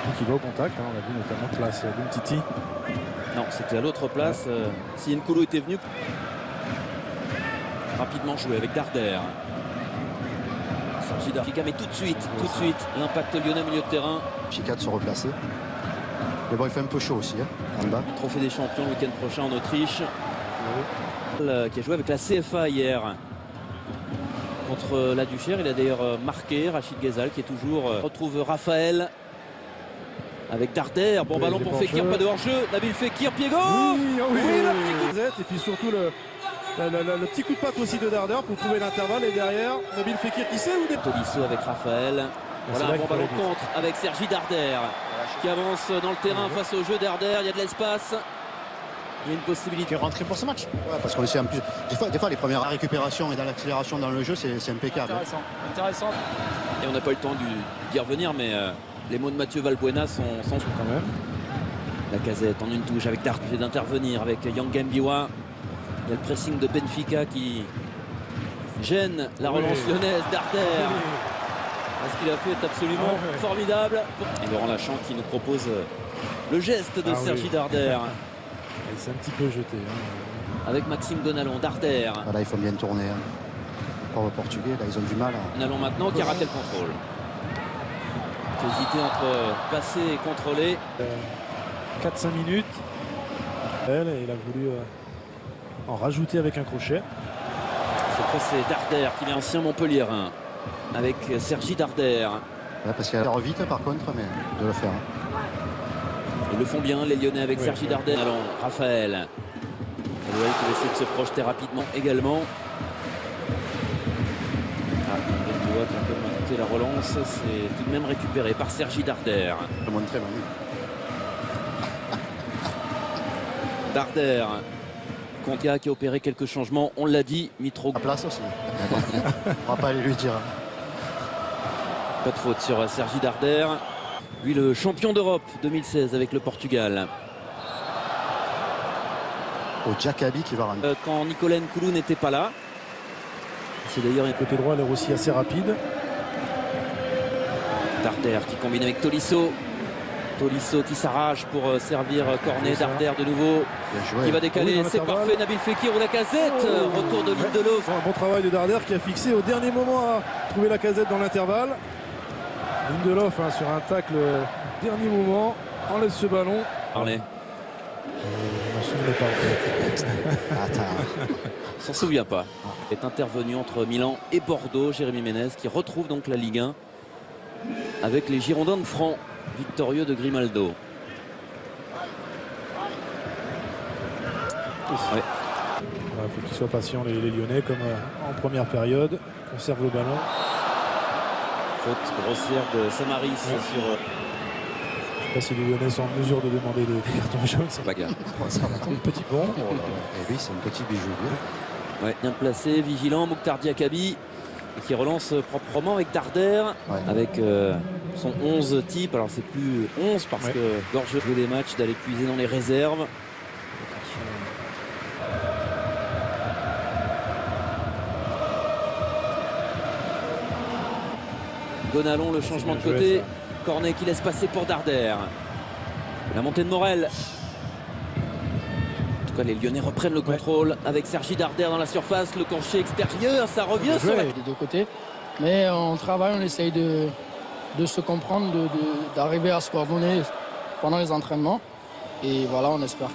surtout qu'il va au contact. On l'a vu notamment place L'Umtiti. Non, c'était à l'autre place. Si Nkoulou était venu. Rapidement joué avec Darder. Sergi Darder, mais tout de suite, l'impact lyonnais au milieu de terrain. Chicat de se replacer. Mais bon, il fait un peu chaud aussi, hein, en bas. Le trophée des champions le week-end prochain en Autriche. Qui a joué avec la CFA hier contre la Duchère. Il a d'ailleurs marqué Rachid Ghezal qui est toujours. Retrouve Raphaël avec Darder. Bon ballon pour Fekir, pas de hors-jeu. Nabil Fekir, pied gauche. Oui, le petit coup. Et puis surtout le petit coup de patte aussi de Darder pour trouver l'intervalle. Et derrière, Nabil Fekir qui sait où des. Tolisso avec Raphaël. Voilà un bon ballon contre avec Sergi Darder qui avance dans le terrain face au jeu Darder. Il y a de l'espace. Il y a une possibilité de rentrer pour ce match. Ouais, parce qu'on essaie en plus. Des fois, les premières récupérations et dans l'accélération dans le jeu, c'est impeccable. Intéressant. Et on n'a pas eu le temps d'y revenir, mais les mots de Mathieu Valbuena sont quand même. La Casette en une touche avec Darder d'intervenir avec Yang Mbiwa. Il y a le pressing de Benfica qui gêne la relance lyonnaise. Darder. Ce qu'il a fait est absolument formidable. Et Laurent Lachant qui nous propose le geste de Sergi Darder. Il s'est un petit peu jeté. Avec Maxime Gonalon, Darder. Là, il faut bien tourner. Pour le Portugais, là, ils ont du mal. Gonalon maintenant qui a raté le contrôle. Qui a hésité entre passer et contrôler. 4-5 minutes. Et il a voulu en rajouter avec un crochet. Cette fois, c'est Darder qui est ancien Montpellierin. Avec Sergi Darder. Ouais, parce qu'il a l'air vite par contre, mais de le faire. Ils le font bien, les Lyonnais avec Sergi Darder. Alors, Raphaël. Il va essayer de se projeter rapidement également. Il doit un peu monter la relance. C'est tout de même récupéré par Sergi Darder. Le montrer, Manu. Darder. Contia qui a opéré quelques changements. On l'a dit, Mitro. À place aussi. On va pas aller lui dire. Pas de faute sur Sergi Darder. Lui, le champion d'Europe 2016 avec le Portugal. Au Jackabi qui va rentrer. Quand Nicolas Nkoulou n'était pas là. C'est d'ailleurs un côté droit, l'air aussi assez rapide. Darder qui combine avec Tolisso. Tolisso qui s'arrache pour servir Cornet. Darder de nouveau qui va décaler. C'est parfait. Nabil Fekir ou la Casette. Retour de Lindelof. Un bon travail de Darder qui a fixé au dernier moment à trouver la Casette dans l'intervalle. Lindelof sur un tacle dernier moment enlève ce ballon. Parlez. Je m'en souviens pas. S'en souvient pas. Est intervenu entre Milan et Bordeaux. Jérémy Ménez qui retrouve donc la Ligue 1 avec les Girondins de Franc, victorieux de Grimaldo. Il faut qu'ils soient patients les Lyonnais comme en première période. Conserve le ballon. Faute grossière de Samaris sur. Je ne sais pas si les Lyonnais sont en mesure de demander des cartons jaunes. C'est pas grave. Un petit pont. Et lui, c'est un petit bijou. Ouais, bien placé, vigilant, Mokhtar Diakabi qui relance proprement avec Darder, avec son 11 type. Alors c'est plus 11 parce que Gorge joue des matchs d'aller puiser dans les réserves. Gonalon, le changement de côté. Cornet qui laisse passer pour Darder. La montée de Morel. En tout cas, les Lyonnais reprennent le contrôle avec Sergi Darder dans la surface. Le crochet extérieur, ça revient sur la... des deux côtés. Mais on travaille, on essaye de se comprendre, d'arriver à se coordonner pendant les entraînements. Et voilà, on espère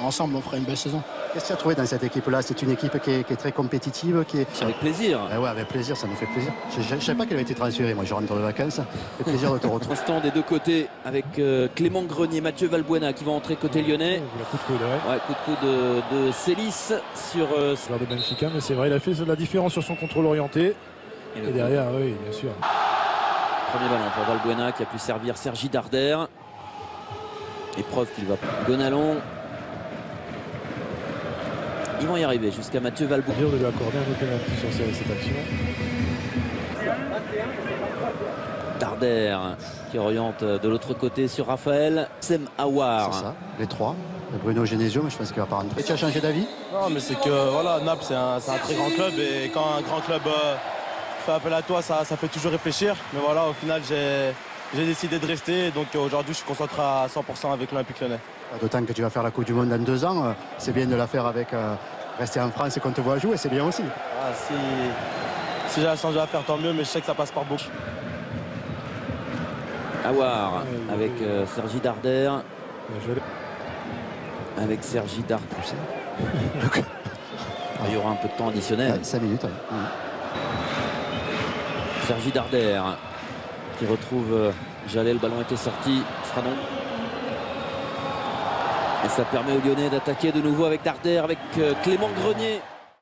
qu'ensemble, on fera une belle saison. Qu'est-ce que tu as trouvé dans cette équipe-là? C'est une équipe qui est très compétitive. Avec plaisir. Ouais, avec plaisir, ça nous fait plaisir. Je ne savais pas qu'elle avait été transférée. Moi, je rentre de vacances. Ça fait plaisir de te retrouver. Instant des deux côtés avec Clément Grenier, Mathieu Valbuena qui va entrer côté lyonnais. Coup de coude, de Célis sur de Benfica, mais c'est vrai, il a fait la différence sur son contrôle orienté. Et derrière, oui, bien sûr. Premier ballon pour Valbuena qui a pu servir Sergi Darder. Épreuve qu'il va. Gonalon. Ils vont y arriver jusqu'à Mathieu Valbuena. Dur de lui accorder un autre penalty sur cette action. Darder qui oriente de l'autre côté sur Raphaël. Sem Aouar. C'est ça, les trois. Bruno Genesio, mais je pense qu'il va pas rentrer. Et tu as changé d'avis? Non, mais c'est que voilà, Naples c'est un très grand club et quand un grand club fait appel à toi, ça fait toujours réfléchir. Mais voilà, au final, j'ai décidé de rester. Donc aujourd'hui, je suis concentré à 100% avec l'Olympique Lyonnais. D'autant que tu vas faire la Coupe du Monde dans 2 ans. C'est bien de la faire avec rester en France et qu'on te voit jouer, c'est bien aussi. Ah, si j'ai la chance de la faire, tant mieux, mais je sais que ça passe par beaucoup. Aouar avec Sergi Darder. Avec Sergi Darder. Il y aura un peu de temps additionnel. 5 minutes. Ouais. Sergi Darder qui retrouve Jallet, le ballon était sorti, sera non. Et ça permet aux Lyonnais d'attaquer de nouveau avec Darder, avec Clément Grenier.